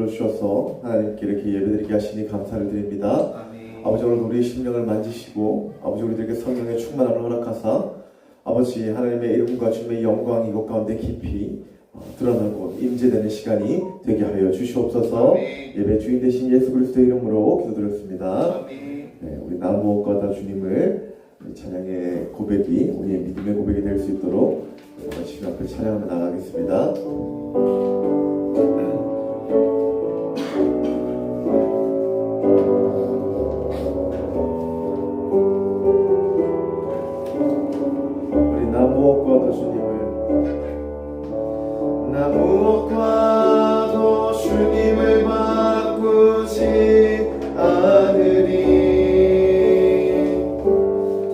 불러주셔서 하나님께 이렇게 예배드리게 하시니 감사를 드립니다. 아멘. 아버지, 오늘 우리의 심령을 만지시고 아버지 우리들에게 성령의 충만함을 허락하사 아버지 하나님의 이름과 주님의 영광이 이곳 가운데 깊이 드러나고 임재되는 시간이 되게 하여 주시옵소서. 아멘. 예배 주인 되신 예수 그리스도의 이름으로 기도드렸습니다. 아멘. 네, 우리 나무옥과다 주님을 찬양의 고백이 우리의 믿음의 고백이 될 수 있도록 주님 앞에 찬양하며 나가겠습니다. 우리 나무옥과다 주님을 바꾸지 않으리.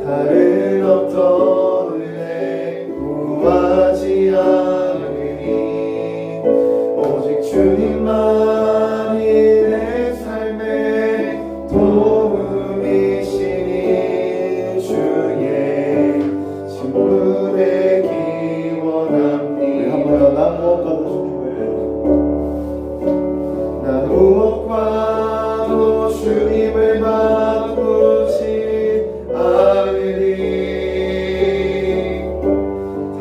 다른 어떤 은혜 구하지 않으리. 오직 주님만이 내 삶의 도움이시니 주의 친구 되기 원합니다. 우리 한번 더 나무옥과도 주님을 바꾸지 않으리.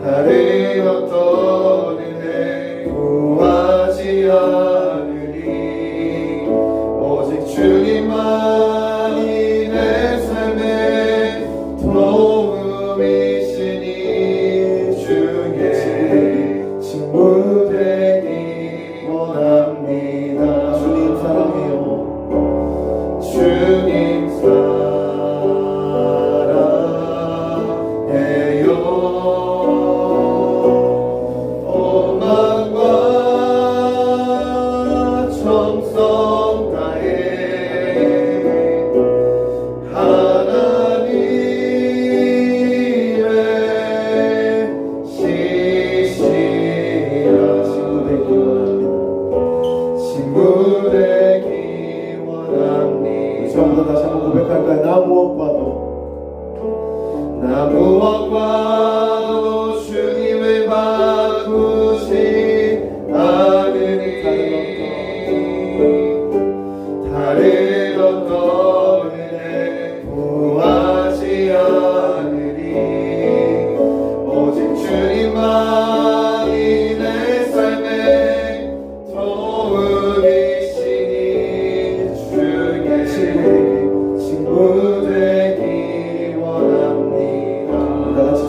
다른 어떤 은혜 구하지 않으리. 오직 주님만이 내 삶의 도움이시니 주의 친구 되기 원합니다. 주님 사랑해요. 주님 사랑해요. 온 마음과 정성 다해 하나님의 시시라. 친구 되기 원합니다. 처음부터 다시 한번 고백할까요? 나무옥과도 주님을 바꾸지 않으리. 다른 어떤 은혜 구하지 않으리. 오직 주님만이 내 삶의 도움이시니 주의 친구 되기 원합니다. 다 같이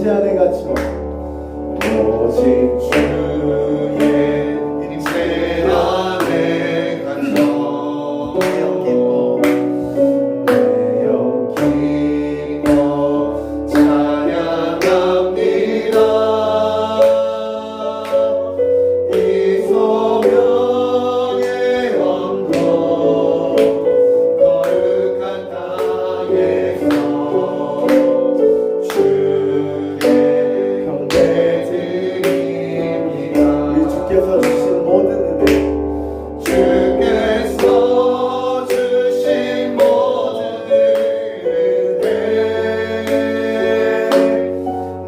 임재 안에 갇혀 오직 주의 임재 안에 갇혀 내 영 기뻐 찬양합니다. 이 소명의 언덕 거룩한 땅에서 주의 경배드립니다. 주께서 주신 모든 은혜, 주께서 주신 모든 은혜,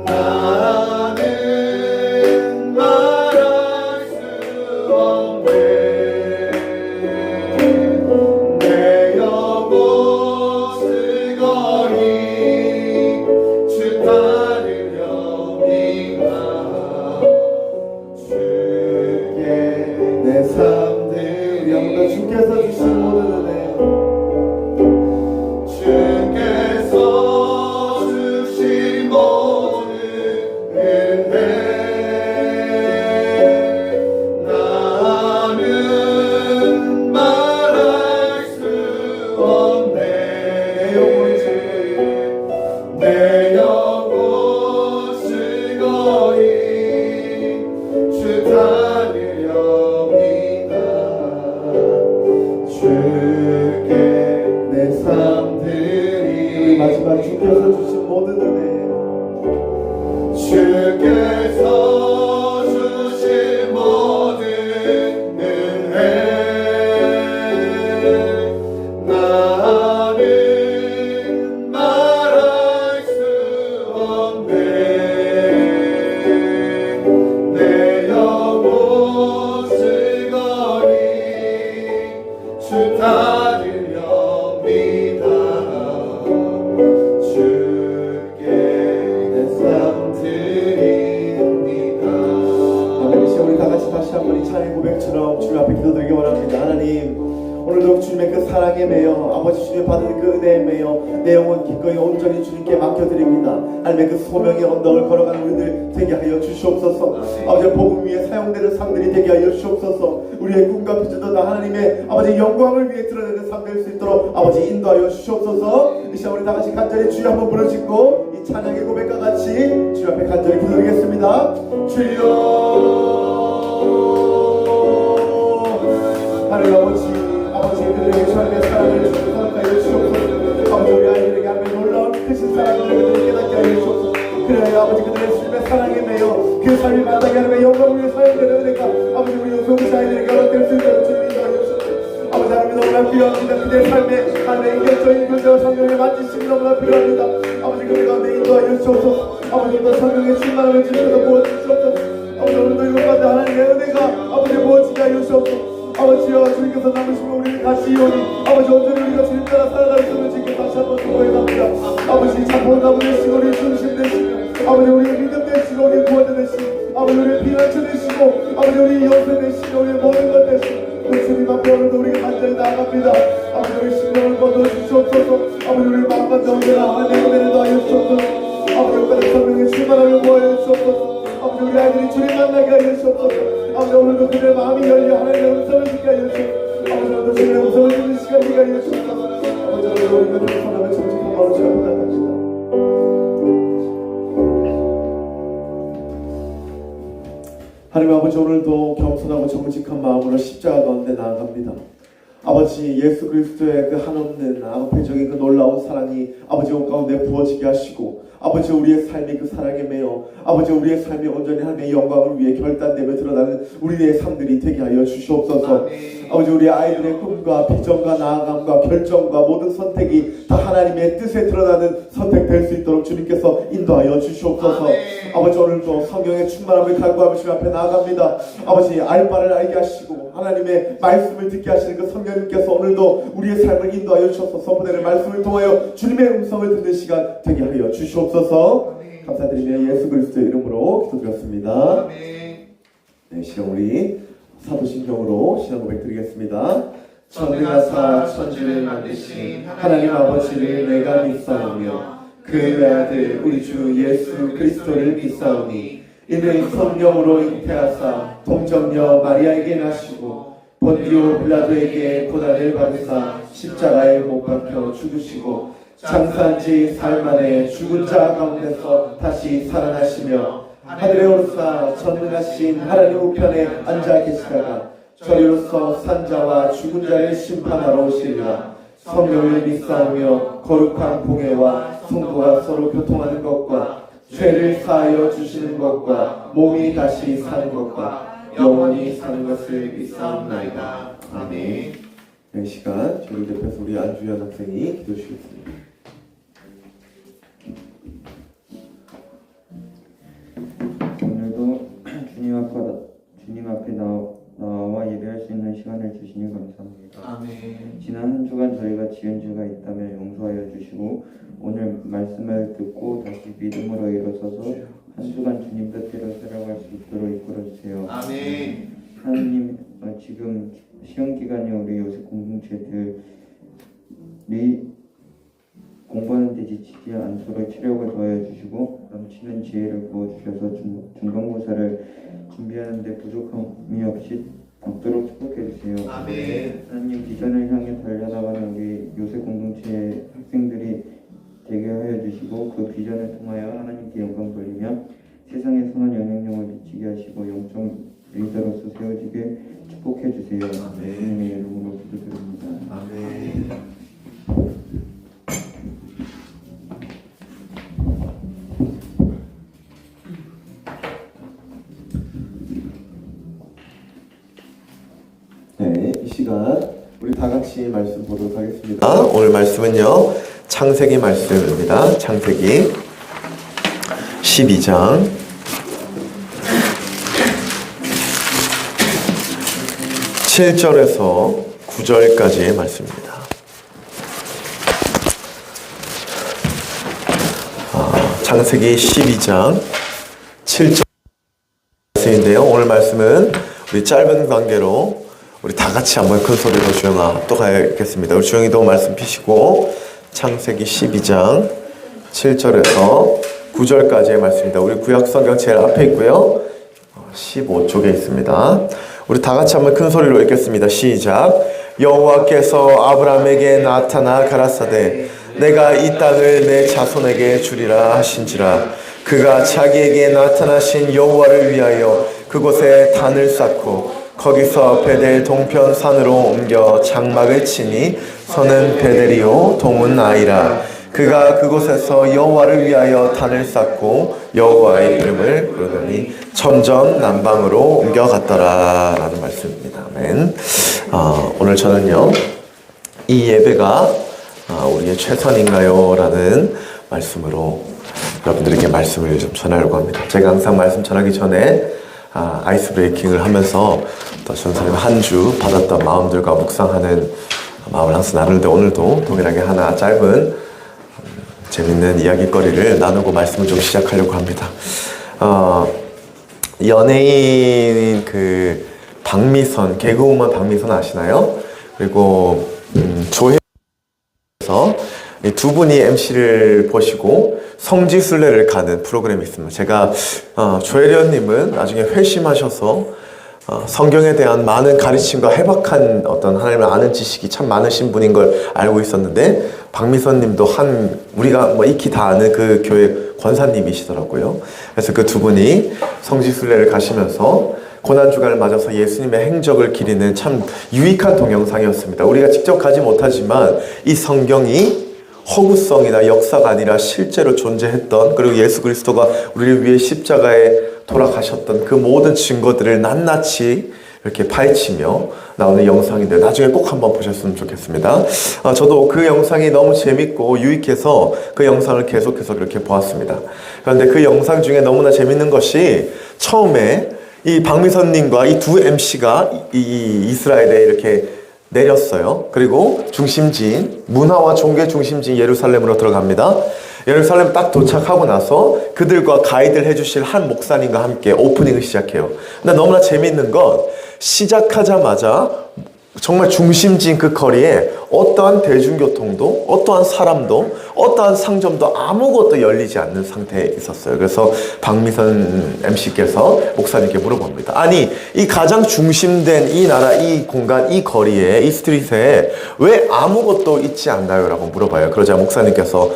나는 말할 수 없네. 내 영혼 쓰거리 주 따르려니와 주께 내 삶들이 영광 주께서 주신 모든 은혜, 주께서 주신 모든 은혜, 나는 말할 수 없네. 내 영혼 쓰거리 주 따르렵니다. 주께 내 삶들이 마지막 주께서 주신 모든 은혜, 주께서 주신 모든 은혜, 나는 말할 수 없네. 내 영혼 쓰거리 주 따르렵니다. 주께 내 삶 드립니다. 아멘. 이제 우리 다 같이 다시 한번 이 찬양 고백처럼 주님 앞에 기도드리기 원합니다. 하나님, 오늘도 주님의 그 사랑에 매여 아버지 주님 받은 그 은혜에 매여 내 영혼 기꺼이 온전히 주님께 맡겨드립니다. 하나님의 그 소명의 언덕을 걸어가는 우리들 되게 하여 주시옵소서. 아버지 복음 위에 사용되는 삶들이 되게 하여 주시옵소서. 우리의 꿈과 비전도 다 하나님의 아버지 영광을 위해 드러내는 삶 될 수 있도록 아버지 인도하여 주시옵소서. 이 시간 우리 다 같이 간절히 주여 한번 부르짖고 이 찬양의 고백과 같이 주 앞에 간절히 기도드리겠습니다. 주여. 하나님 아버지 그들에게 삶의 사랑을 주셔서 하여 주옵소서. 아버지 우리 아이들에게 하나님의 놀라운 크신 사랑을 깨닫게 하여 주옵소서. 그래야 아버지 그들의 주님의 사랑에 매여 그 삶이 마땅히 하나님의 영광을 위해 사용되는 은혜가 아버지 우리 요소부시 아이들에게 허락될 수 있도록 주님 인도하여 주옵소서. 아버지 하나님 너무나 필요합니다. 그들의 삶에 하나님의 인격적인 교제와 성령의 만지심이 너무나 필요합니다. 아버지 그들 가운데 인도하여 주옵소서. 아버지 또 성령의 충만함을 주셔서 부어주시옵소서. 아버지 오늘도 이것 가운데 하나님의 은혜가 아버지 부어지게 하여 주옵소서. 아버지여 주님께서 남으시면 우리를 같이 이오니 아버지 온전히 우리가 주님 따라 살아갈 수 있는 주님께 다시 한번 기도해갑니다. 아버지 참고 나무 되시고 우리의 중심 되시며 아버지 우리의 믿음 되시고 우리의 구원 되시고 아버지 우리의 피난처 되시고 아버지 우리의 연세 되시고 우리의 모든 것 되시고 그 주님 앞에 오늘도 우리가 간절히 나아갑니다. 아버지 우리 심령을 거두어주시옵소서. 아버지 우리의 마음과 정죄나 하나님의 은혜를 더하여 주옵소서. 아버지 오늘까지 성령의 충만함을 구하여 주옵소서. 아버지 우리 아이들이 주님 만나게 하여 주옵소서. 아버지 오늘도 그들의 마음이 열려 하나님의 음성을 듣게 하여 주옵소서. 아버지 오늘도 주님의 음성을 듣는 시간이 되게 하여 주옵소서. 아버지 오늘도 우리가 주님 손함에 정직한 마음으로 주님 앞에 나갑니다. 하나님 아버지 오늘도 겸손하고 정직한 마음으로 십자가 가운데 나아갑니다. 아버지 예수 그리스도의 그 한없는 아버지적인 그 놀라운 사랑이 아버지 온 가운데 부어지게 하시고 아버지 우리의 삶이 그 사랑에 매여 아버지 우리의 삶이 온전히 하나님의 영광을 위해 결단되며 드러나는 우리의 삶들이 되게 하여 주시옵소서. 아버지 우리 아이들의 꿈과 비전과 나아감과 결정과 모든 선택이 다 하나님의 뜻에 드러나는 선택될 수 있도록 주님께서 인도하여 주시옵소서. 아버지 오늘도 성령의 충만함을 간구하며 주님 앞에 나아갑니다. 아버지 알 바를 알게 하시고 하나님의 말씀을 듣게 하시는 그 성령님께서 오늘도 우리의 삶을 인도하여 주셔서 선포되는 말씀을 통하여 주님의 음성을 듣는 시간 되게 하여 주시옵소서. 감사드리며 예수 그리스도의 이름으로 기도드렸습니다. 네, 시간 우리 사도신경으로 신앙 고백 드리겠습니다. 천능하사 천지를 만드신 하나님 아버지를 내가 믿사오며 그의 아들 우리 주 예수 그리스도를 믿사오니 이는 성령으로 잉태하사 동정녀 마리아에게 나시고 본디오 빌라도에게 고난을 받으사 십자가에 못 박혀 죽으시고 장사한 지 사흘 만에 죽은 자 가운데서 다시 살아나시며 하늘에 오르사 전능하신 하나님 우편에 앉아 계시다가 저리로서 산자와 죽은 자를 심판하러 오시리라. 성령을 믿사오며 거룩한 공예와 성도가 서로 교통하는 것과 죄를 사하여 주시는 것과 몸이 다시 사는 것과 영원히 사는 것을 믿사옵나이다. 아멘. 이 시간 저희 옆에서 우리 안주현 학생이 기도해 주시겠습니다. 오늘도 주님 앞에 나와 예배할 수 있는 시간을 주시니 감사합니다. 아멘. 지난 한 주간 저희가 지은 죄가 있다면 용서하여 주시고 오늘 말씀을 듣고 다시 믿음으로 일어서서 한 주간 주님 뜻대로 살아갈 수 있도록 이끌어 주세요. 아멘. 하나님, 지금 시험 기간에 우리 요새 공동체들이 공부하는 데 지치지 않도록 체력을 더하여 주시고 넘치는 지혜를 부어주셔서 중간고사를 준비하는 데 부족함이 없이 없도록 축복해 주세요. 아멘. 하나님, 비전을 향해 달려나가는 우리 요새 공동체 학생들이 되게 하여 주시고 그 비전을 통하여 하나님께 영광 돌리며 세상에 선한 영향력을 미치게 하시고 영적 리더로서 세워지게 축복해 주세요. 예수님의 이름으로 기도드립니다. 아멘. 네, 이 시간 우리 다 같이 말씀 보도록 하겠습니다. 오늘 말씀은요, 창세기 말씀입니다. 창세기 12장 7절에서 9절까지의 말씀입니다. 창세기 12장 7절 말씀인데요. 오늘 말씀은 우리 짧은 관계로 우리 다 같이 한번 큰 소리로 주영아 합독하겠습니다. 우리 주영이도 말씀 피시고 창세기 12장 7절에서 9절까지의 말씀입니다. 우리 구약 성경 제일 앞에 있고요. 15쪽에 있습니다. 우리 다 같이 한번 큰 소리로 읽겠습니다. 시작. 여호와께서 아브라함에게 나타나 가라사대 내가 이 땅을 내 자손에게 주리라 하신지라. 그가 자기에게 나타나신 여호와를 위하여 그곳에 단을 쌓고 거기서 베델 동편 산으로 옮겨 장막을 치니 서는 베델이요 동은 아이라. 그가 그곳에서 여호와를 위하여 단을 쌓고 여호와의 이름을 부르더니 점점 남방으로 옮겨갔더라 라는 말씀입니다. 아멘. 오늘 저는요, 이 예배가 우리의 최선인가요? 라는 말씀으로 여러분들에게 말씀을 좀 전하려고 합니다. 제가 항상 말씀 전하기 전에 아이스 브레이킹을 하면서 또 전사님 한 주 받았던 마음들과 묵상하는 마음을 항상 나누는데, 오늘도 동일하게 하나 짧은 재밌는 이야기거리를 나누고 말씀을 좀 시작하려고 합니다. 연예인 박미선, 개그우먼 박미선 아시나요? 그리고 조혜에서 두 분이 MC를 보시고 성지순례를 가는 프로그램이 있습니다. 제가 조혜련님은 나중에 회심하셔서 성경에 대한 많은 가르침과 해박한 어떤 하나님을 아는 지식이 참 많으신 분인 걸 알고 있었는데, 박미선님도 우리가 익히 다 아는 그 교회 권사님이시더라고요. 그래서 그 두 분이 성지순례를 가시면서 고난주간을 맞아서 예수님의 행적을 기리는 참 유익한 동영상이었습니다. 우리가 직접 가지 못하지만 이 성경이 허구성이나 역사가 아니라 실제로 존재했던, 그리고 예수 그리스도가 우리를 위해 십자가에 돌아가셨던 그 모든 증거들을 낱낱이 이렇게 파헤치며 나오는 영상인데 나중에 꼭 한번 보셨으면 좋겠습니다. 저도 그 영상이 너무 재밌고 유익해서 그 영상을 계속해서 그렇게 보았습니다. 그런데 그 영상 중에 너무나 재밌는 것이, 처음에 이 박미선님과 이 두 MC가 이 이스라엘에 이렇게 내렸어요. 그리고 중심지인, 문화와 종교의 중심지인 예루살렘으로 들어갑니다. 예루살렘 딱 도착하고 나서 그들과 가이드를 해주실 한 목사님과 함께 오프닝을 시작해요. 근데 너무나 재밌는 건, 시작하자마자 정말 중심지인 그 거리에 어떠한 대중교통도, 어떠한 사람도, 어떠한 상점도 아무것도 열리지 않는 상태에 있었어요. 그래서 박미선 MC께서 목사님께 물어봅니다. 아니, 이 가장 중심된 이 나라, 이 공간, 이 거리에, 이 스트릿에 왜 아무것도 있지 않나요? 라고 물어봐요. 그러자 목사님께서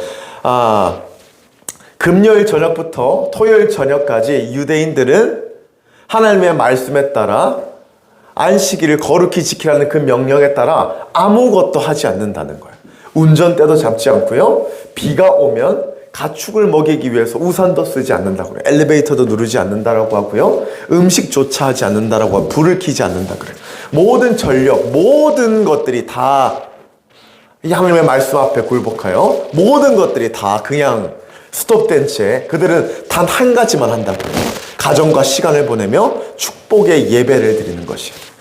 금요일 저녁부터 토요일 저녁까지 유대인들은 하나님의 말씀에 따라 안식일을 거룩히 지키라는 그 명령에 따라 아무것도 하지 않는다는 거예요. 운전대도 잡지 않고요. 비가 오면 가축을 먹이기 위해서 우산도 쓰지 않는다고 그래요. 엘리베이터도 누르지 않는다라고 하고요. 음식조차 하지 않는다라고 하고 불을 켜지 않는다 그래요. 모든 전력, 모든 것들이 다 하나님의 말씀 앞에 굴복하여 모든 것들이 다 그냥 스톱된 채 그들은 단 한 가지만 한다고 해요. 가정과 시간을 보내며 축복의 예배를 드리는 것이에요.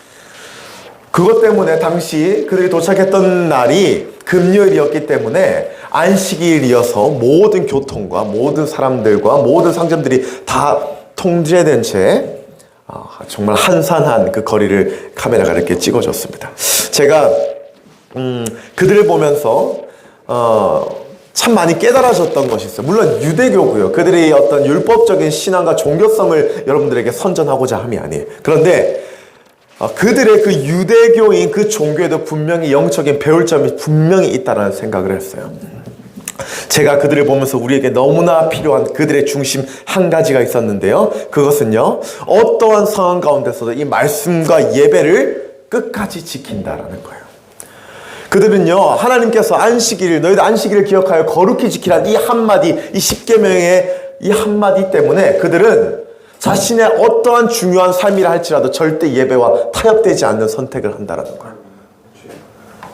그것 때문에 당시 그들이 도착했던 날이 금요일이었기 때문에 안식일이어서 모든 교통과 모든 사람들과 모든 상점들이 다 통제된 채 정말 한산한 그 거리를 카메라가 이렇게 찍어줬습니다. 제가 그들을 보면서 참 많이 깨달아졌던 것이 있어요. 물론 유대교고요. 그들이 어떤 율법적인 신앙과 종교성을 여러분들에게 선전하고자 함이 아니에요. 그런데 그들의 그 유대교인 그 종교에도 분명히 영적인 배울 점이 분명히 있다는 생각을 했어요. 제가 그들을 보면서 우리에게 너무나 필요한 그들의 중심 한 가지가 있었는데요. 그것은요, 어떠한 상황 가운데서도 이 말씀과 예배를 끝까지 지킨다라는 거예요. 그들은요, 하나님께서 안식일, 너희들 안식일을 기억하여 거룩히 지키라는 이 한마디, 이 10계명의 이 한마디 때문에 그들은 자신의 어떠한 중요한 삶이라 할지라도 절대 예배와 타협되지 않는 선택을 한다라는 거예요.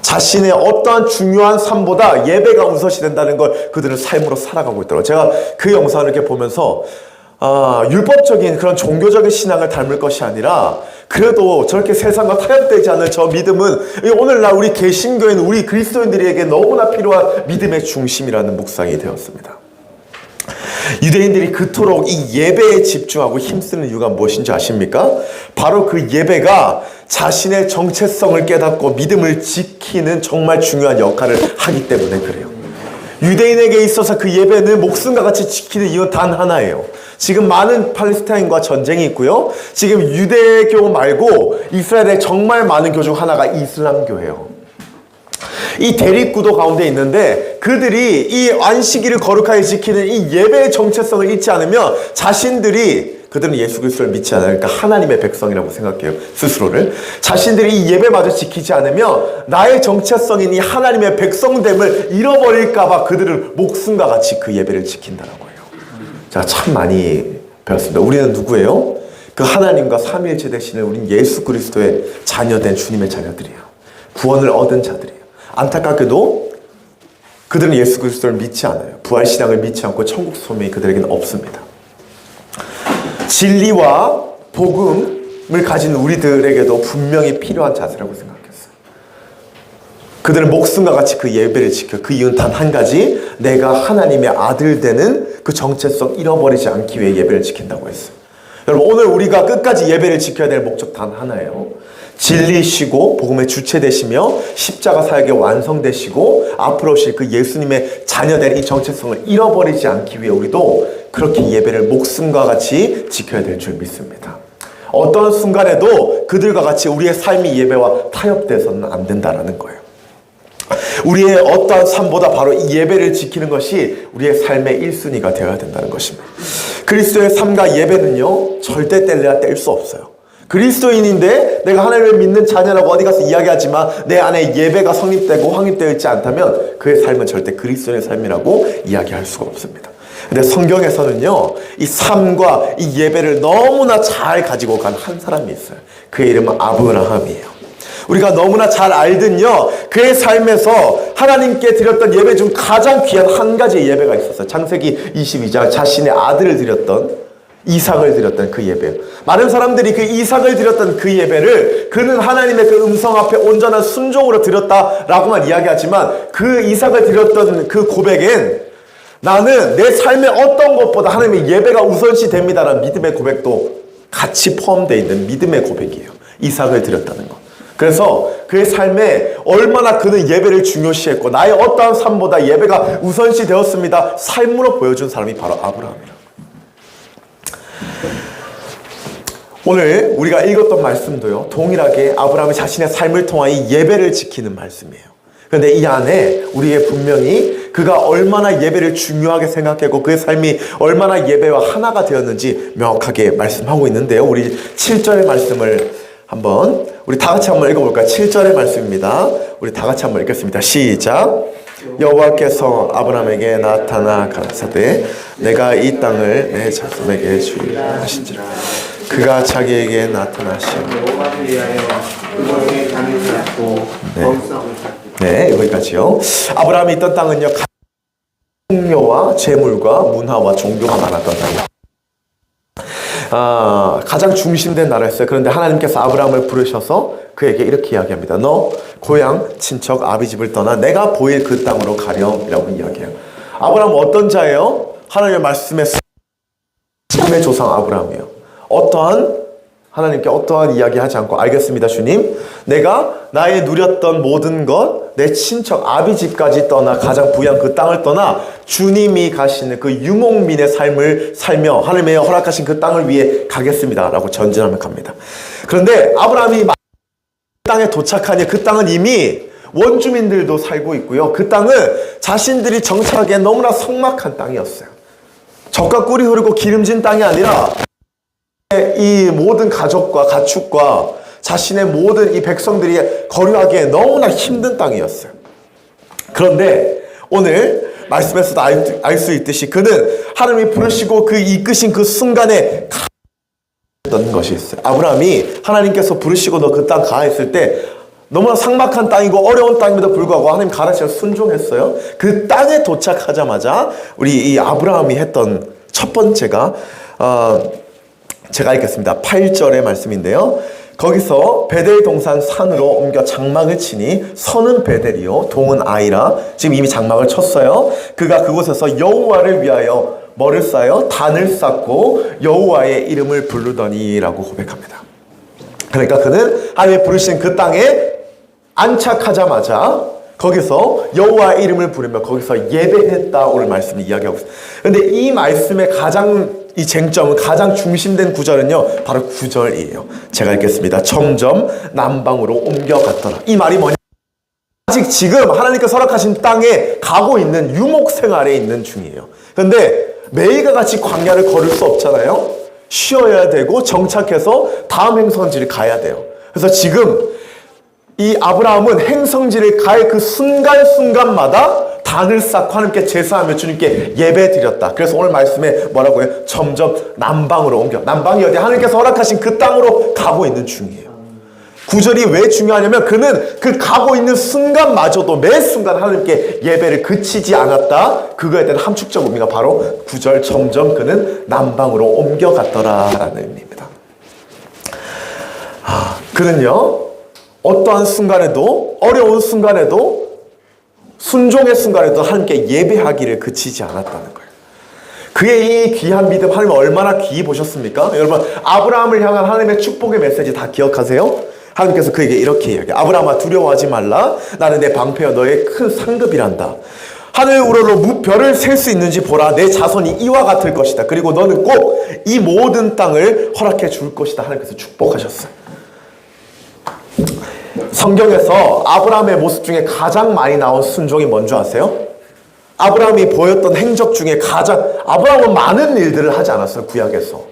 자신의 어떠한 중요한 삶보다 예배가 우선시 된다는 걸 그들은 삶으로 살아가고 있더라고요. 제가 그 영상을 이렇게 보면서 율법적인 그런 종교적인 신앙을 닮을 것이 아니라 그래도 저렇게 세상과 타협되지 않는 저 믿음은 오늘날 우리 개신교인 우리 그리스도인들에게 너무나 필요한 믿음의 중심이라는 묵상이 되었습니다. 유대인들이 그토록 이 예배에 집중하고 힘쓰는 이유가 무엇인지 아십니까? 바로 그 예배가 자신의 정체성을 깨닫고 믿음을 지키는 정말 중요한 역할을 하기 때문에 그래요. 유대인에게 있어서 그 예배는 목숨과 같이 지키는 이유는 단 하나예요. 지금 많은 팔레스타인과 전쟁이 있고요. 지금 유대교 말고 이스라엘의 정말 많은 교 중 하나가 이슬람교예요. 이 대립구도 가운데 있는데 그들이 이 안식일을 거룩하게 지키는 이 예배의 정체성을 잊지 않으면 그들은 예수 그리스도를 믿지 않으니까 하나님의 백성이라고 생각해요. 스스로를. 자신들이 이 예배마저 지키지 않으면 나의 정체성인 이 하나님의 백성됨을 잃어버릴까 봐 그들을 목숨과 같이 그 예배를 지킨다라고 해요. 자, 참 많이 배웠습니다. 우리는 누구예요? 그 하나님과 삼위일체 되시는 우린 예수 그리스도의 자녀된 주님의 자녀들이에요. 구원을 얻은 자들이에요. 안타깝게도 그들은 예수 그리스도를 믿지 않아요. 부활신앙을 믿지 않고 천국 소명이 그들에게는 없습니다. 진리와 복음을 가진 우리들에게도 분명히 필요한 자세라고 생각했어요. 그들은 목숨과 같이 그 예배를 지켜. 그 이유는 단 한 가지, 내가 하나님의 아들 되는 그 정체성 잃어버리지 않기 위해 예배를 지킨다고 했어요. 여러분, 오늘 우리가 끝까지 예배를 지켜야 될 목적 단 하나예요. 진리시고 복음의 주체 되시며 십자가 사역의 완성되시고 앞으로 오실 그 예수님의 자녀된 이 정체성을 잃어버리지 않기 위해 우리도 그렇게 예배를 목숨과 같이 지켜야 될 줄 믿습니다. 어떤 순간에도 그들과 같이 우리의 삶이 예배와 타협돼서는 안 된다는 거예요. 우리의 어떠한 삶보다 바로 이 예배를 지키는 것이 우리의 삶의 1순위가 되어야 된다는 것입니다. 그리스도의 삶과 예배는요, 절대 뗄래야 뗄 수 없어요. 그리스도인인데 내가 하나님을 믿는 자녀라고 어디 가서 이야기하지만 내 안에 예배가 성립되고 확립되어 있지 않다면 그의 삶은 절대 그리스도의 삶이라고 이야기할 수가 없습니다. 근데 성경에서는요, 이 삶과 이 예배를 너무나 잘 가지고 간 한 사람이 있어요. 그의 이름은 아브라함이에요. 우리가 너무나 잘 알든요, 그의 삶에서 하나님께 드렸던 예배 중 가장 귀한 한 가지의 예배가 있었어요. 창세기 22장 자신의 아들을 드렸던, 이삭을 드렸던 그 예배예요. 많은 사람들이 그 이삭을 드렸던 그 예배를 그는 하나님의 그 음성 앞에 온전한 순종으로 드렸다라고만 이야기하지만 그 이삭을 드렸던 그 고백엔 나는 내 삶의 어떤 것보다 하나님의 예배가 우선시 됩니다라는 믿음의 고백도 같이 포함되어 있는 믿음의 고백이에요. 이삭을 드렸다는 것. 그래서 그의 삶에 얼마나 그는 예배를 중요시했고 나의 어떠한 삶보다 예배가 우선시 되었습니다. 삶으로 보여준 사람이 바로 아브라함이에요. 오늘 우리가 읽었던 말씀도요, 동일하게 아브라함이 자신의 삶을 통하여 예배를 지키는 말씀이에요. 그런데 이 안에 우리의 분명히 그가 얼마나 예배를 중요하게 생각했고 그의 삶이 얼마나 예배와 하나가 되었는지 명확하게 말씀하고 있는데요. 우리 7절의 말씀을 한번 우리 다 같이 한번 읽어볼까요? 7절의 말씀입니다. 우리 다 같이 한번 읽겠습니다. 시작. 여호와께서 아브라함에게 나타나 가라사대 내가 이 땅을 내 자손에게 주리라 하신지라. 그가 자기에게 나타나시고 네, 여기까지요. 아브라함이 있던 땅은요, 풍요와 재물과 문화와 종교가 많았던 땅이에요. 가장 중심된 나라였어요. 그런데 하나님께서 아브라함을 부르셔서 그에게 이렇게 이야기합니다. 너 고향 친척 아비 집을 떠나 내가 보일 그 땅으로 가렴이라고 이야기해요. 아브라함은 어떤 자예요? 하나님의 말씀에 삶의 조상 아브라함이에요. 하나님께 어떠한 이야기 하지 않고 알겠습니다 주님, 내가 나의 누렸던 모든 것, 내 친척 아비 집까지 떠나 가장 부유한 그 땅을 떠나 주님이 가시는 그 유목민의 삶을 살며 하나님의 허락하신 그 땅을 위해 가겠습니다 라고 전진하며 갑니다. 그런데 아브라함이 땅에 도착하니 그 땅은 이미 원주민들도 살고 있고요, 그 땅은 자신들이 정착하기에 너무나 삭막한 땅이었어요. 젖과 꿀이 흐르고 기름진 땅이 아니라 이 모든 가족과 가축과 자신의 모든 이 백성들이 거류하기에 너무나 힘든 땅이었어요. 그런데 오늘 말씀에서도 알 수 있듯이 그는 하나님이 부르시고 그 이끄신 그 순간에 가했던 것이 있어요. 아브라함이 하나님께서 부르시고 너 그 땅 가 했을 때 너무나 삭막한 땅이고 어려운 땅임에도 불구하고 하나님 가라시켜 순종했어요. 그 땅에 도착하자마자 우리 이 아브라함이 했던 첫 번째가 제가 읽겠습니다. 8절의 말씀인데요. 거기서 베델 동산 산으로 옮겨 장막을 치니 선은 베델이요 동은 아이라. 지금 이미 장막을 쳤어요. 그가 그곳에서 여호와를 위하여 뭐를 쌓여 단을 쌓고 여호와의 이름을 부르더니라고 고백합니다. 그러니까 그는 하나님이 부르신 그 땅에 안착하자마자 거기서 여호와의 이름을 부르며 거기서 예배했다 오늘 말씀을 이야기하고 있습니다. 그런데 이 말씀의 이 쟁점은 가장 중심된 구절은요 바로 9절이에요. 제가 읽겠습니다. 점점 남방으로 옮겨갔더라. 이 말이 뭐냐? 아직 지금 하나님께서 허락하신 땅에 가고 있는 유목 생활에 있는 중이에요. 그런데 매일과 같이 광야를 걸을 수 없잖아요. 쉬어야 되고 정착해서 다음 행성지를 가야 돼요. 그래서 지금 이 아브라함은 행성지를 갈 그 순간순간마다 단을 쌓고 하나님께 제사하며 주님께 예배 드렸다. 그래서 오늘 말씀에 뭐라고 해요? 점점 남방으로 옮겨. 남방이 어디? 하나님께서 허락하신 그 땅으로 가고 있는 중이에요. 9절이 왜 중요하냐면 그는 그 가고 있는 순간마저도 매 순간 하나님께 예배를 그치지 않았다. 그거에 대한 함축적 의미가 바로 9절 점점 그는 남방으로 옮겨갔더라 라는 의미입니다. 그는요 어떠한 순간에도 어려운 순간에도 순종의 순간에도 하나님께 예배하기를 그치지 않았다는 거예요. 그의 이 귀한 믿음 하나님 얼마나 귀히 보셨습니까? 여러분 아브라함을 향한 하나님의 축복의 메시지 다 기억하세요? 하나님께서 그에게 이렇게 이야기해요. 아브라함아 두려워하지 말라. 나는 내 방패여 너의 큰 상급이란다. 하늘 우러러 별을 셀 수 있는지 보라. 내 자손이 이와 같을 것이다. 그리고 너는 꼭 이 모든 땅을 허락해 줄 것이다. 하나님께서 축복하셨어요. 성경에서 아브라함의 모습 중에 가장 많이 나온 순종이 뭔지 아세요? 아브라함이 보였던 행적 중에 아브라함은 많은 일들을 하지 않았어요. 구약에서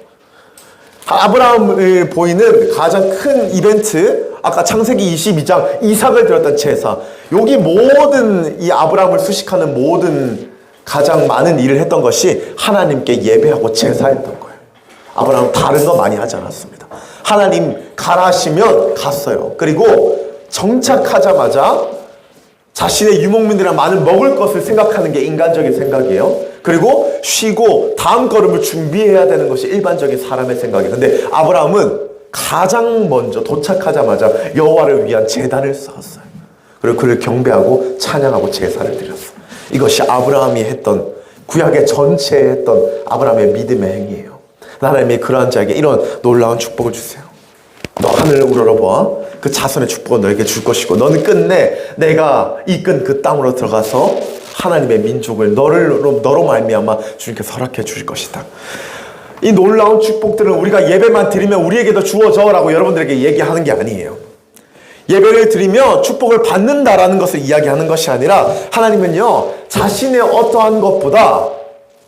아브라함을 보이는 가장 큰 이벤트, 아까 창세기 22장 이삭을 드렸던 제사, 여기 모든 이 아브라함을 수식하는 모든 가장 많은 일을 했던 것이 하나님께 예배하고 제사했던 거예요. 아브라함은 다른 거 많이 하지 않았습니다. 하나님 가라 하시면 갔어요. 그리고 정착하자마자 자신의 유목민들이랑 많은 먹을 것을 생각하는 게 인간적인 생각이에요. 그리고 쉬고 다음 걸음을 준비해야 되는 것이 일반적인 사람의 생각이에요. 근데 아브라함은 가장 먼저 도착하자마자 여호와를 위한 제단을 쌓았어요. 그리고 그를 경배하고 찬양하고 제사를 드렸어요. 이것이 아브라함이 했던 구약의 전체에 했던 아브라함의 믿음의 행위예요. 하나님이 그러한 자에게 이런 놀라운 축복을 주세요. 너 하늘을 우러러봐. 그 자손의 축복을 너에게 줄 것이고 너는 끝내 내가 이끈 그 땅으로 들어가서 하나님의 민족을 너로 말미암아 주님께서 허락해 주실 것이다. 이 놀라운 축복들은 우리가 예배만 드리면 우리에게도 주어져라고 여러분들에게 얘기하는 게 아니에요. 예배를 드리며 축복을 받는다라는 것을 이야기하는 것이 아니라 하나님은요, 자신의 어떠한 것보다,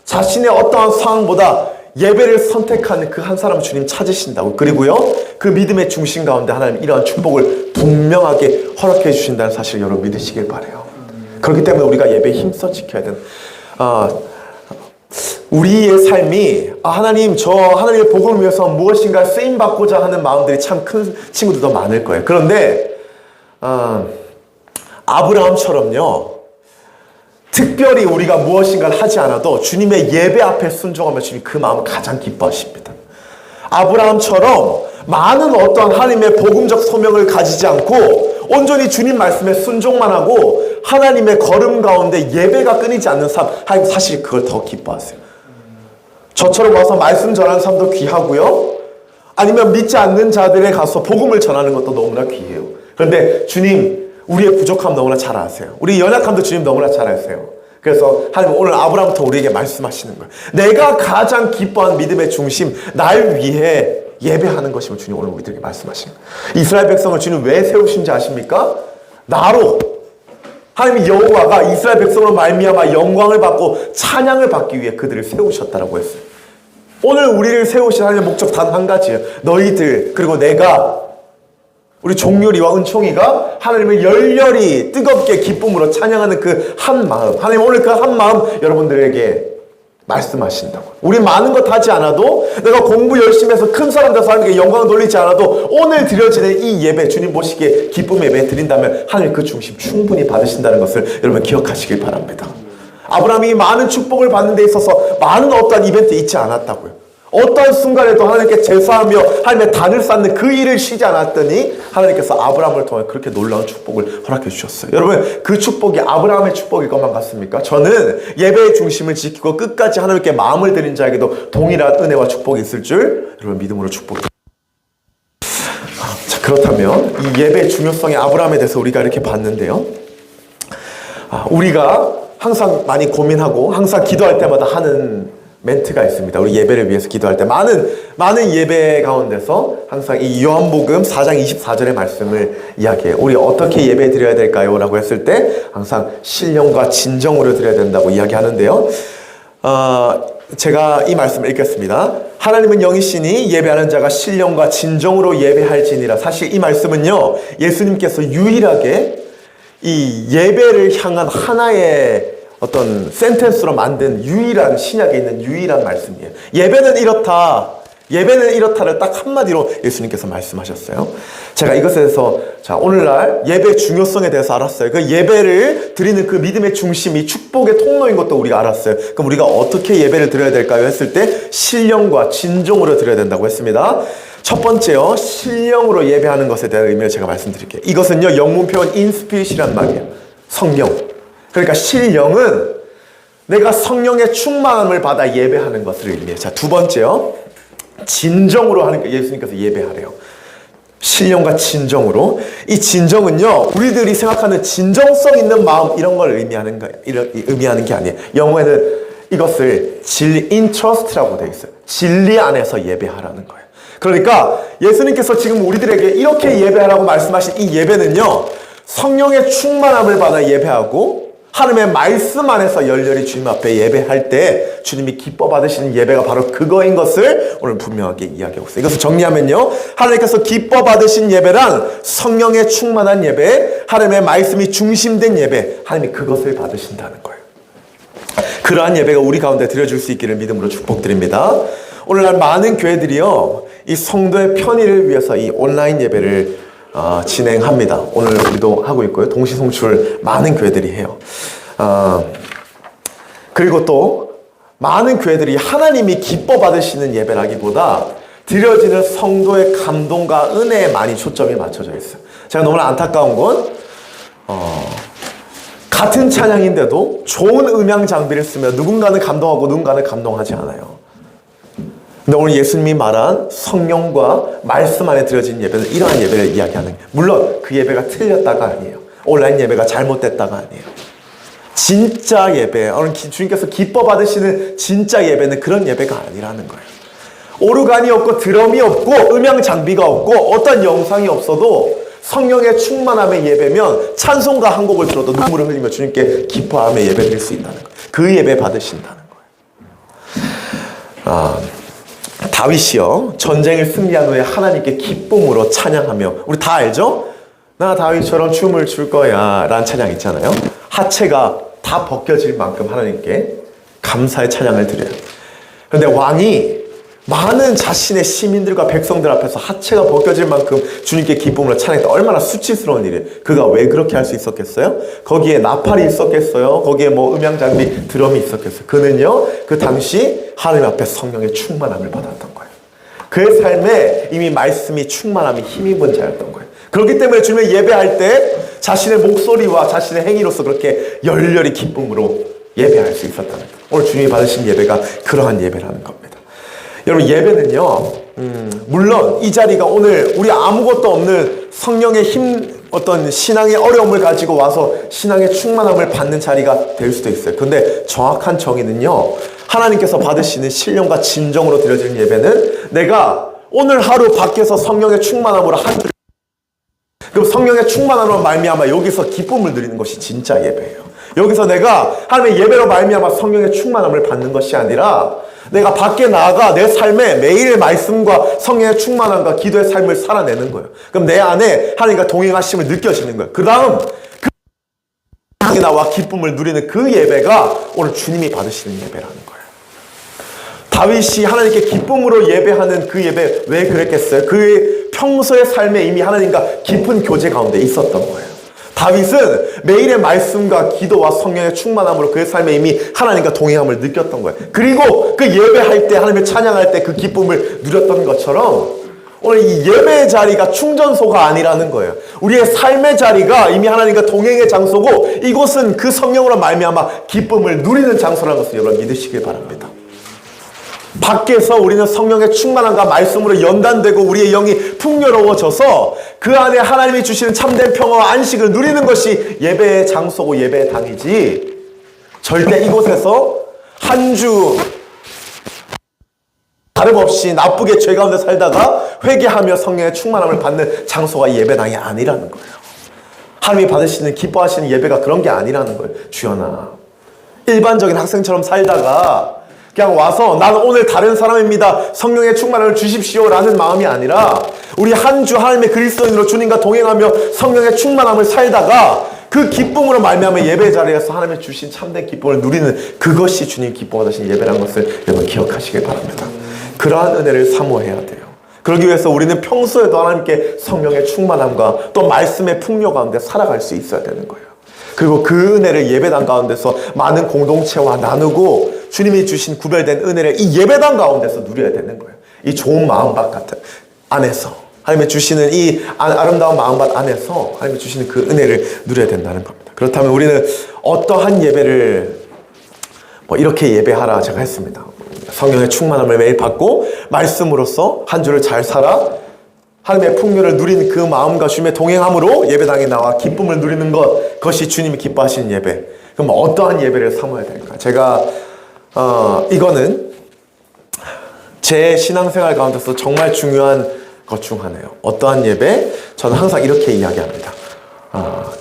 자신의 어떠한 상황보다 예배를 선택하는 그 한 사람 주님 찾으신다고. 그리고요, 그 믿음의 중심 가운데 하나님 이러한 축복을 분명하게 허락해 주신다는 사실을 여러분 믿으시길 바라요. 그렇기 때문에 우리가 예배에 힘써 지켜야 되는, 우리의 삶이 하나님, 저 하나님의 복음을 위해서 무엇인가 쓰임받고자 하는 마음들이 참 큰 친구들도 많을 거예요. 그런데 아브라함처럼요, 특별히 우리가 무엇인가를 하지 않아도 주님의 예배 앞에 순종하면 주님 그 마음을 가장 기뻐하십니다. 아브라함처럼 많은 어떠한 하나님의 복음적 소명을 가지지 않고 온전히 주님 말씀에 순종만 하고 하나님의 걸음 가운데 예배가 끊이지 않는 삶, 하나님 사실 그걸 더 기뻐하세요. 저처럼 와서 말씀 전하는 삶도 귀하고요, 아니면 믿지 않는 자들에 가서 복음을 전하는 것도 너무나 귀해요. 그런데 주님, 우리의 부족함 너무나 잘 아세요. 우리 연약함도 주님 너무나 잘 아세요. 그래서 하나님 오늘 아브라함부터 우리에게 말씀하시는 거예요. 내가 가장 기뻐하는 믿음의 중심, 날 위해 예배하는 것이면 주님 오늘 우리들에게 말씀하시는 거예요. 이스라엘 백성을 주님 왜 세우신지 아십니까? 나로, 하나님 여호와가 이스라엘 백성으로 말미암아 영광을 받고 찬양을 받기 위해 그들을 세우셨다라고 했어요. 오늘 우리를 세우신 하나님의 목적 단 한 가지예요. 너희들, 그리고 내가, 우리 종료리와 은총이가 하나님을 열렬히 뜨겁게 기쁨으로 찬양하는 그 한 마음, 하나님 오늘 그 한 마음 여러분들에게 말씀하신다고. 우리 많은 것 하지 않아도, 내가 공부 열심히 해서 큰 사람 돼서 하나님께 영광을 돌리지 않아도 오늘 드려지는 이 예배, 주님 보시기에 기쁨 예배 드린다면 하나님 그 중심 충분히 받으신다는 것을 여러분 기억하시길 바랍니다. 아브라함이 많은 축복을 받는 데 있어서 많은 어떠한 이벤트 있지 않았다고요. 어떤 순간에도 하나님께 제사하며 하나님의 단을 쌓는 그 일을 쉬지 않았더니 하나님께서 아브라함을 통해 그렇게 놀라운 축복을 허락해 주셨어요. 여러분, 그 축복이 아브라함의 축복일 것만 같습니까? 저는 예배의 중심을 지키고 끝까지 하나님께 마음을 드린 자에게도 동일한 은혜와 축복이 있을 줄 여러분 믿음으로 축복드립니다. 자, 그렇다면 이 예배의 중요성의 아브라함에 대해서 우리가 이렇게 봤는데요, 우리가 항상 많이 고민하고 항상 기도할 때마다 하는 멘트가 있습니다. 우리 예배를 위해서 기도할 때 많은 예배 가운데서 항상 이 요한복음 4장 24절의 말씀을 이야기해요. 우리 어떻게 예배 드려야 될까요? 라고 했을 때 항상 신령과 진정으로 드려야 된다고 이야기하는데요, 제가 이 말씀을 읽겠습니다. 하나님은 영이시니 예배하는 자가 신령과 진정으로 예배할지니라. 사실 이 말씀은요, 예수님께서 유일하게 이 예배를 향한 하나의 어떤 센텐스로 만든 유일한, 신약에 있는 유일한 말씀이에요. 예배는 이렇다, 예배는 이렇다를 딱 한마디로 예수님께서 말씀하셨어요. 제가 이것에 대해서, 자, 오늘날 예배의 중요성에 대해서 알았어요. 그 예배를 드리는 그 믿음의 중심이 축복의 통로인 것도 우리가 알았어요. 그럼 우리가 어떻게 예배를 드려야 될까요? 했을 때 신령과 진정으로 드려야 된다고 했습니다. 첫 번째요, 신령으로 예배하는 것에 대한 의미를 제가 말씀드릴게요. 이것은요, 영문 표현 인스피릿이란 말이에요. 성령. 그러니까 신령은 내가 성령의 충만함을 받아 예배하는 것을 의미해요. 자, 두 번째요, 진정으로 하는 거. 예수님께서 예배하래요. 신령과 진정으로. 이 진정은요, 우리들이 생각하는 진정성 있는 마음, 이런 걸 의미하는 거예요. 의미하는 게 아니에요. 영어에는 이것을 in trust라고 되어 있어요. 진리 안에서 예배하라는 거예요. 그러니까 예수님께서 지금 우리들에게 이렇게 예배하라고 말씀하신 이 예배는요, 성령의 충만함을 받아 예배하고 하나님의 말씀 안에서 열렬히 주님 앞에 예배할 때 주님이 기뻐 받으시는 예배가 바로 그거인 것을 오늘 분명하게 이야기하고 있어요. 이것을 정리하면요, 하나님께서 기뻐 받으신 예배란 성령의 충만한 예배, 하나님의 말씀이 중심된 예배, 하나님이 그것을 받으신다는 거예요. 그러한 예배가 우리 가운데 드려줄 수 있기를 믿음으로 축복드립니다. 오늘날 많은 교회들이요, 이 성도의 편의를 위해서 이 온라인 예배를 진행합니다. 오늘 우리도 하고 있고요. 동시송출 많은 교회들이 해요. 그리고 또 많은 교회들이 하나님이 기뻐 받으시는 예배라기보다 드려지는 성도의 감동과 은혜에 많이 초점이 맞춰져 있어요. 제가 너무나 안타까운 건 같은 찬양인데도 좋은 음향 장비를 쓰며 누군가는 감동하고 누군가는 감동하지 않아요. 근데 오늘 예수님이 말한 성령과 말씀 안에 들어진 예배는 이러한 예배를 이야기하는 거예요. 물론 그 예배가 틀렸다가 아니에요. 온라인 예배가 잘못됐다가 아니에요. 진짜 예배, 오늘 주님께서 기뻐 받으시는 진짜 예배는 그런 예배가 아니라는 거예요. 오르간이 없고 드럼이 없고 음향 장비가 없고 어떤 영상이 없어도 성령의 충만함의 예배면 찬송가 한 곡을 들어도 눈물을 흘리며 주님께 기뻐하며 예배 드릴 수 있다는 거예요. 그 예배 받으신다는 거예요. 다윗이요, 전쟁을 승리한 후에 하나님께 기쁨으로 찬양하며, 우리 다 알죠? 나 다윗처럼 춤을 출 거야 라는 찬양 있잖아요. 하체가 다 벗겨질 만큼 하나님께 감사의 찬양을 드려요. 그런데 왕이 많은 자신의 시민들과 백성들 앞에서 하체가 벗겨질 만큼 주님께 기쁨으로 찬양했다. 얼마나 수치스러운 일이에요. 그가 왜 그렇게 할 수 있었겠어요? 거기에 나팔이 있었겠어요? 거기에 뭐 음향장비, 드럼이 있었겠어요? 그는요, 그 당시 하나님 앞에 성령의 충만함을 받았던 거예요. 그의 삶에 이미 말씀이 충만함이 힘입은 자였던 거예요. 그렇기 때문에 주님을 예배할 때 자신의 목소리와 자신의 행위로서 그렇게 열렬히 기쁨으로 예배할 수 있었다는 거예요. 오늘 주님이 받으신 예배가 그러한 예배라는 겁니다. 여러분, 예배는요, 물론 이 자리가 오늘 우리 아무것도 없는 성령의 힘, 어떤 신앙의 어려움을 가지고 와서 신앙의 충만함을 받는 자리가 될 수도 있어요. 근데 정확한 정의는요, 하나님께서 받으시는 신령과 진정으로 드려지는 예배는 내가 오늘 하루 밖에서 성령의 충만함으로 그럼 성령의 충만함으로 말미암아 여기서 기쁨을 누리는 것이 진짜 예배예요. 여기서 내가 하나님의 예배로 말미암아 성령의 충만함을 받는 것이 아니라 내가 밖에 나아가 내 삶에 매일 말씀과 성령의 충만함과 기도의 삶을 살아내는 거예요. 그럼 내 안에 하나님과 동행하심을 느껴지는 거예요. 그 다음 그 나와 기쁨을 누리는 그 예배가 오늘 주님이 받으시는 예배라는 거예요. 다윗이 하나님께 기쁨으로 예배하는 그 예배 왜 그랬겠어요? 그의 평소의 삶에 이미 하나님과 깊은 교제 가운데 있었던 거예요. 다윗은 매일의 말씀과 기도와 성령의 충만함으로 그의 삶에 이미 하나님과 동행함을 느꼈던 거예요. 그리고 그 예배할 때, 하나님을 찬양할 때 그 기쁨을 누렸던 것처럼 오늘 이 예배의 자리가 충전소가 아니라는 거예요. 우리의 삶의 자리가 이미 하나님과 동행의 장소고 이곳은 그 성령으로 말미암아 기쁨을 누리는 장소라는 것을 여러분 믿으시길 바랍니다. 밖에서 우리는 성령의 충만함과 말씀으로 연단되고 우리의 영이 풍요로워져서 그 안에 하나님이 주시는 참된 평화와 안식을 누리는 것이 예배의 장소고 예배의 당이지, 절대 이곳에서 한 주 다름없이 나쁘게 죄 가운데 살다가 회개하며 성령의 충만함을 받는 장소가 예배당이 아니라는 거예요. 하나님이 받으시는 기뻐하시는 예배가 그런 게 아니라는 거예요. 주연아, 일반적인 학생처럼 살다가 그냥 와서 나는 오늘 다른 사람입니다, 성령의 충만함을 주십시오 라는 마음이 아니라 우리 한 주 하나님의 그리스도인으로 주님과 동행하며 성령의 충만함을 살다가 그 기쁨으로 말미암아 예배 자리에서 하나님의 주신 참된 기쁨을 누리는 그것이 주님 기뻐하시는 예배라는 것을 여러분 기억하시길 바랍니다. 그러한 은혜를 사모해야 돼요. 그러기 위해서 우리는 평소에도 하나님께 성령의 충만함과 또 말씀의 풍요 가운데 살아갈 수 있어야 되는 거예요. 그리고 그 은혜를 예배당 가운데서 많은 공동체와 나누고 주님이 주신 구별된 은혜를 이 예배당 가운데서 누려야 되는 거예요. 이 좋은 마음밭 같은 안에서 하나님이 주시는 이 아름다운 마음밭 안에서 하나님이 주시는 그 은혜를 누려야 된다는 겁니다. 그렇다면 우리는 어떠한 예배를 이렇게 예배하라 제가 했습니다. 성령의 충만함을 매일 받고 말씀으로써 한 주를 잘 살아 하나님의 풍요를 누리는 그 마음과 주님의 동행함으로 예배당에 나와 기쁨을 누리는 것, 그것이 주님이 기뻐하시는 예배. 그럼 어떠한 예배를 삼아야 될까? 제가 이거는 제 신앙생활 가운데서 정말 중요한 것 중 하나예요. 어떠한 예배? 저는 항상 이렇게 이야기합니다.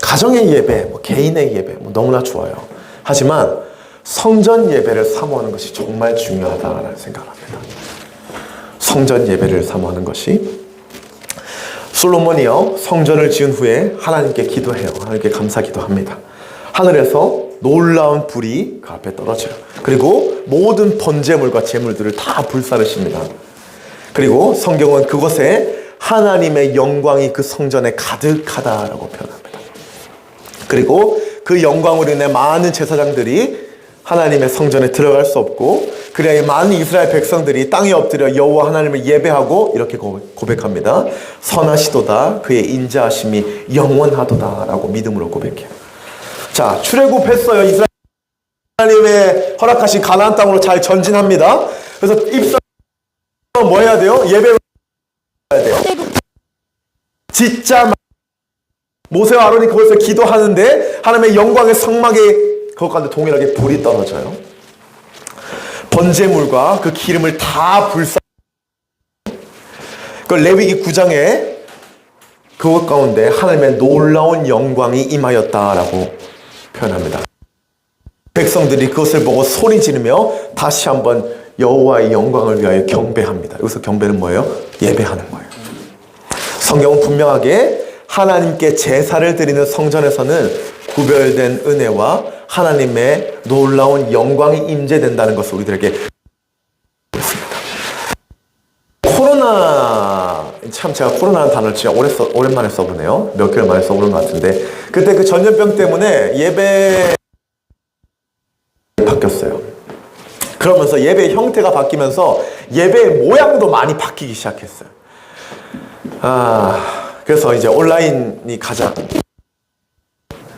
가정의 예배, 개인의 예배 너무나 좋아요. 하지만 성전 예배를 사모하는 것이 정말 중요하다라는 생각을 합니다. 성전 예배를 사모하는 것이, 솔로몬이요, 성전을 지은 후에 하나님께 기도해요. 하나님께 감사 기도합니다. 하늘에서 놀라운 불이 그 앞에 떨어져요. 그리고 모든 번제물과 제물들을 다 불사르십니다. 그리고 성경은 그곳에 하나님의 영광이 그 성전에 가득하다라고 표현합니다. 그리고 그 영광으로 인해 많은 제사장들이 하나님의 성전에 들어갈 수 없고, 그래야 많은 이스라엘 백성들이 땅에 엎드려 여호와 하나님을 예배하고 이렇게 고백합니다. 선하시도다, 그의 인자하심이 영원하도다 라고 믿음으로 고백해요. 자, 출애굽했어요. 이스라엘 하나님의 허락하신 가나안 땅으로 잘 전진합니다. 그래서 뭐 해야 돼요? 예배 해야 돼요. 진짜 모세와 아론이 그것을 기도하는데 하나님의 영광의 성막에 그것 가운데 동일하게 불이 떨어져요. 번제물과 그 기름을 다 불사. 그 레위기 9장에 그것 가운데 하나님의 놀라운 영광이 임하였다라고 표현합니다. 백성들이 그것을 보고 소리 지르며 다시 한번 여호와의 영광을 위하여 경배합니다. 여기서 경배는 뭐예요? 예배하는 거예요. 성경은 분명하게 하나님께 제사를 드리는 성전에서는 구별된 은혜와 하나님의 놀라운 영광이 임재된다는 것을 우리들에게 있습니다. 코로나, 참 제가 코로나라는 단어를 진짜 오랜만에 써보네요. 몇 개월 만에 써보는 것 같은데, 그때 그 전염병 때문에 예배 바뀌었어요. 그러면서 예배의 형태가 바뀌면서 예배의 모양도 많이 바뀌기 시작했어요. 그래서 이제 온라인이 가장.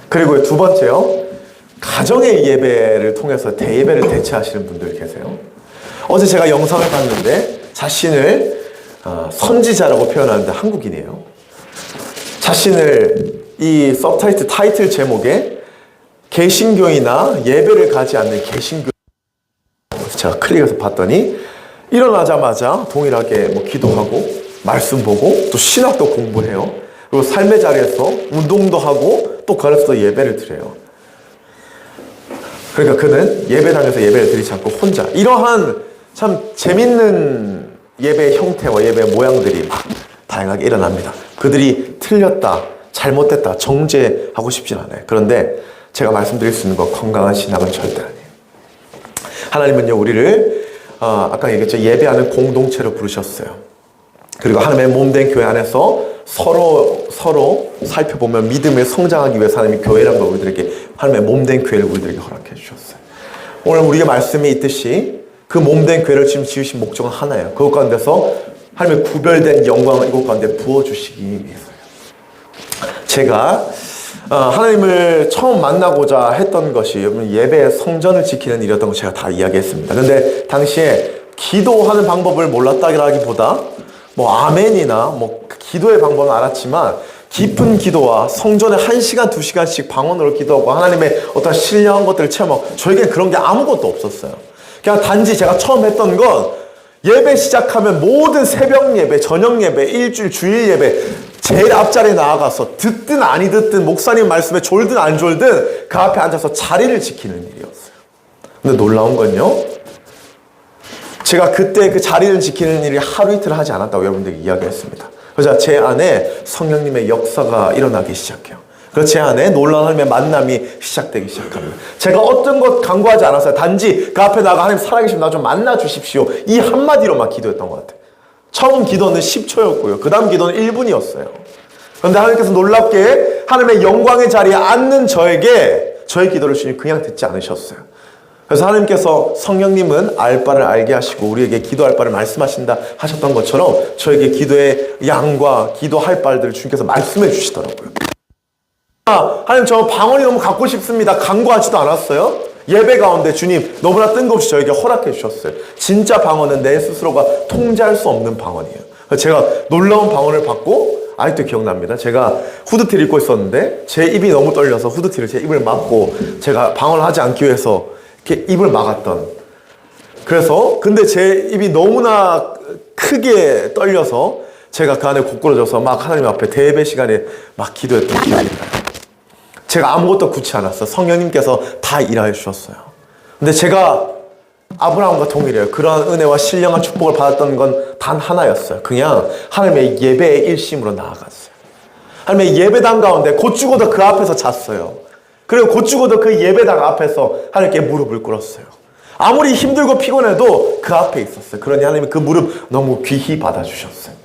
그리고 두 번째요. 가정의 예배를 통해서 대예배를 대체하시는 분들 계세요. 어제 제가 영상을 봤는데 자신을 선지자라고 표현하는데 한국인이에요. 자신을 이 서브타이틀 타이틀 제목에 개신교이나 예배를 가지 않는 개신교. 제가 클릭해서 봤더니 일어나자마자 동일하게 뭐 기도하고 말씀 보고 또 신학도 공부해요. 그리고 삶의 자리에서 운동도 하고 또 거기서 예배를 드려요. 그러니까 그는 예배당에서 예배를 드리지 않고 혼자. 이러한 참 재밌는 예배의 형태와 예배의 모양들이 다양하게 일어납니다. 그들이 틀렸다, 잘못됐다, 정죄하고 싶진 않아요. 그런데 제가 말씀드릴 수 있는 건 건강한 신학은 절대 아니에요. 하나님은요, 우리를 아까 얘기했죠. 예배하는 공동체로 부르셨어요. 그리고 하나님의 몸된 교회 안에서 서로 살펴보면 믿음을 성장하기 위해서 하나님이 교회라는 걸 우리들에게, 하나님의 몸된 교회를 우리들에게 허락해 주셨어요. 오늘 우리에게 말씀이 있듯이 그 몸된 교회를 지금 지으신 목적은 하나예요. 그것 가운데서 하나님의 구별된 영광을 이곳 가운데 부어주시기 위해서요. 제가 하나님을 처음 만나고자 했던 것이 예배의 성전을 지키는 일이었던 거 제가 다 이야기했습니다. 근데 당시에 기도하는 방법을 몰랐다기보다 뭐 아멘이나 뭐 기도의 방법은 알았지만 깊은 기도와 성전에 1시간, 2시간씩 방언으로 기도하고 하나님의 어떤 신령한 것들을 체험하고 저에겐 그런 게 아무것도 없었어요. 그냥 단지 제가 처음 했던 건 예배 시작하면 모든 새벽 예배, 저녁 예배, 일주일, 주일 예배 제일 앞자리에 나아가서 듣든 아니 듣든 목사님 말씀에 졸든 안 졸든 그 앞에 앉아서 자리를 지키는 일이었어요. 근데 놀라운 건요, 제가 그때 그 자리를 지키는 일이 하루 이틀 하지 않았다고 여러분들에게 이야기했습니다. 그래서 제 안에 성령님의 역사가 일어나기 시작해요. 그래서 제 안에 놀라운 하나님의 만남이 시작되기 시작합니다. 제가 어떤 것 강구하지 않았어요. 단지 그 앞에 나가 하나님 살아계시면 나 좀 만나 주십시오. 이 한마디로만 기도했던 것 같아요. 처음 기도는 10초였고요. 그 다음 기도는 1분이었어요. 그런데 하나님께서 놀랍게 하나님의 영광의 자리에 앉는 저에게 저의 기도를 주님 그냥 듣지 않으셨어요. 그래서 하나님께서 성령님은 알 바를 알게 하시고 우리에게 기도할 바를 말씀하신다 하셨던 것처럼 저에게 기도의 양과 기도할 바들을 주님께서 말씀해 주시더라고요. 하나님, 저 방언이 너무 갖고 싶습니다. 간구하지도 않았어요. 예배 가운데 주님 너무나 뜬금없이 저에게 허락해 주셨어요. 진짜 방언은 내 스스로가 통제할 수 없는 방언이에요. 제가 놀라운 방언을 받고 아직도 기억납니다. 제가 후드티를 입고 있었는데 제 입이 너무 떨려서 후드티를 제 입을 막고 제가 방언을 하지 않기 위해서 이렇게 입을 막았던. 그래서 근데 제 입이 너무나 크게 떨려서 제가 그 안에 고꾸라져서 막 하나님 앞에 대예배 시간에 막 기도했던 기억이 나요. 제가 아무것도 굳지 않았어요. 성령님께서 다 일하여 주셨어요. 근데 제가 아브라함과 동일해요. 그러한 은혜와 신령한 축복을 받았던 건 단 하나였어요. 그냥 하나님의 예배의 일심으로 나아갔어요. 하나님의 예배당 가운데 곧 죽어도 그 앞에서 잤어요. 그리고 곧 죽어도 그 예배당 앞에서 하나님께 무릎을 꿇었어요. 아무리 힘들고 피곤해도 그 앞에 있었어요. 그러니 하나님이 그 무릎 너무 귀히 받아주셨어요.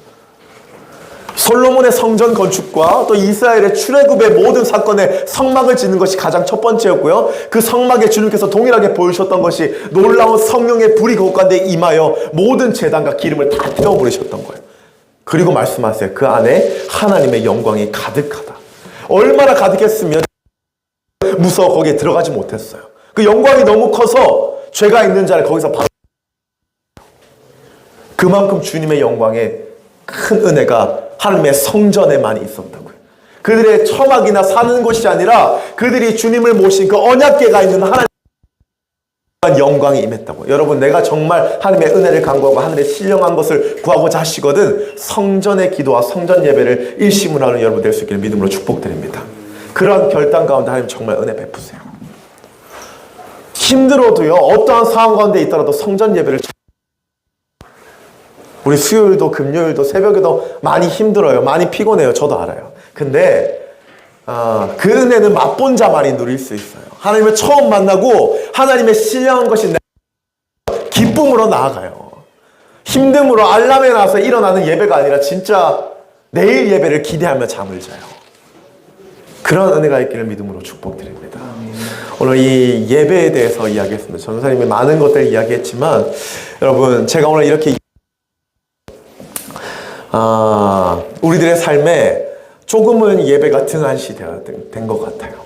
솔로몬의 성전 건축과 또 이스라엘의 출애굽의 모든 사건에 성막을 짓는 것이 가장 첫 번째였고요. 그 성막에 주님께서 동일하게 보여주셨던 것이 놀라운 성령의 불이 그곳 가운데 임하여 모든 제단과 기름을 다 태워버리셨던 거예요. 그리고 말씀하세요. 그 안에 하나님의 영광이 가득하다. 얼마나 가득했으면 무서워 거기에 들어가지 못했어요. 그 영광이 너무 커서 죄가 있는 자를 거기서 그만큼 주님의 영광에 큰 은혜가 하나님의 성전에 많이 있었다고요. 그들의 처막이나 사는 곳이 아니라 그들이 주님을 모신 그 언약궤가 있는 하나님의 영광이 임했다고. 여러분, 내가 정말 하나님의 은혜를 간구하고 하늘의 신령한 것을 구하고자 하시거든 성전의 기도와 성전 예배를 일심으로 하는 여러분 될 수 있기를 믿음으로 축복드립니다. 그러한 결단 가운데 하나님 정말 은혜 베푸세요. 힘들어도요, 어떠한 상황 가운데 있더라도 성전 예배를, 우리 수요일도 금요일도 새벽에도 많이 힘들어요. 많이 피곤해요. 저도 알아요. 근데 그 은혜는 맛본 자만이 누릴 수 있어요. 하나님을 처음 만나고 하나님의 신령한 것이 기쁨으로 나아가요. 힘듦으로 알람에 나와서 일어나는 예배가 아니라 진짜 내일 예배를 기대하며 잠을 자요. 그런 은혜가 있기를 믿음으로 축복드립니다. 오늘 이 예배에 대해서 이야기했습니다. 전도사님이 많은 것들을 이야기했지만 여러분, 제가 오늘 이렇게 우리들의 삶에 조금은 예배가 등한시된 것 같아요.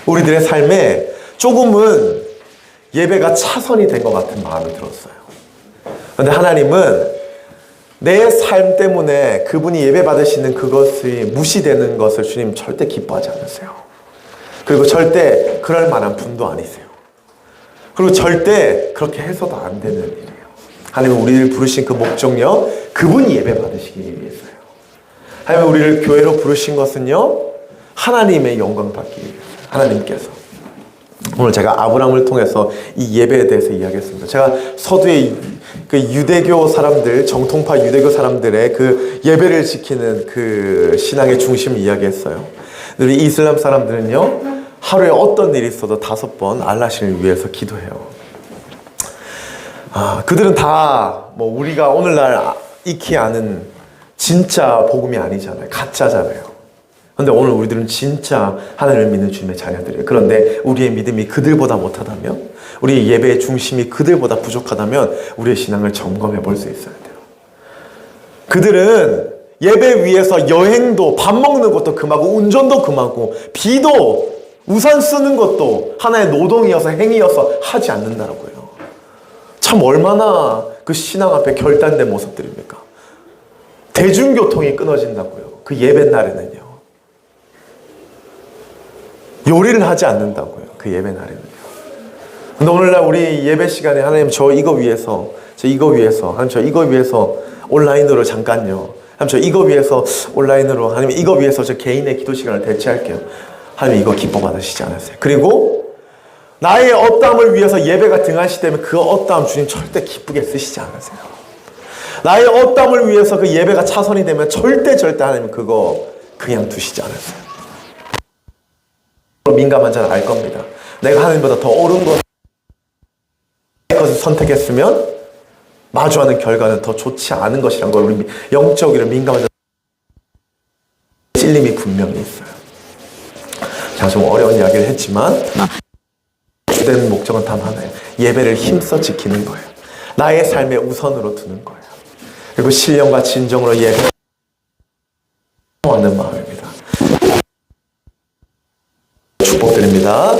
우리들의 삶에 조금은 예배가 차선이 된 것 같은 마음이 들었어요. 그런데 하나님은 내 삶 때문에 그분이 예배 받으시는 그것이 무시되는 것을 주님 절대 기뻐하지 않으세요. 그리고 절대 그럴 만한 분도 아니세요. 그리고 절대 그렇게 해서도 안 되는 일이에요. 하나님은 우리를 부르신 그 목적요, 그분이 예배 받으시기 위해서요. 하나님은 우리를 교회로 부르신 것은요, 하나님의 영광 받기 위해서요. 하나님께서. 오늘 제가 아브라함을 통해서 이 예배에 대해서 이야기했습니다. 제가 서두에 그 유대교 사람들, 정통파 유대교 사람들의 그 예배를 지키는 그 신앙의 중심을 이야기했어요. 우리 이슬람 사람들은요, 하루에 어떤 일이 있어도 5번 알라신을 위해서 기도해요. 그들은 다 뭐 우리가 오늘날 익히 아는 진짜 복음이 아니잖아요. 가짜잖아요. 그런데 오늘 우리들은 진짜 하나님을 믿는 주님의 자녀들이에요. 그런데 우리의 믿음이 그들보다 못하다면, 우리의 예배의 중심이 그들보다 부족하다면 우리의 신앙을 점검해 볼 수 있어야 돼요. 그들은 예배 위해서 여행도, 밥 먹는 것도 금하고 운전도 금하고 비도 우산 쓰는 것도 하나의 노동이어서 행위여서 하지 않는다고요. 참 얼마나 그 신앙 앞에 결단된 모습들입니까? 대중교통이 끊어진다고요. 그 예배 날에는요. 요리를 하지 않는다고요. 그 예배 날에는요. 근데 오늘날 우리 예배 시간에 하나님 저 이거 위해서 하나님 저 이거 위해서 온라인으로 잠깐요. 하나님 저 이거 위해서 온라인으로, 하나님 이거 위해서 저 개인의 기도 시간을 대체할게요. 하나님 이거 기뻐 받으시지 않으세요? 그리고 나의 업다함을 위해서 예배가 등한시되면 그 업다함 주님 절대 기쁘게 쓰시지 않으세요. 나의 업다함을 위해서 그 예배가 차선이 되면 절대 하나님 그거 그냥 두시지 않으세요. 민감한 자는 알 겁니다. 내가 하나님보다 더 옳은 것을 선택했으면 마주하는 결과는 더 좋지 않은 것이란 걸 우리 영적으로 민감한 자 찔림이 분명히 있어요. 제가 좀 어려운 이야기를 했지만 주된 목적은 단 하나예요. 예배를 힘써 지키는 거예요. 나의 삶의 우선으로 두는 거예요. 그리고 신령과 진정으로 예배하는 마음입니다. 축복드립니다.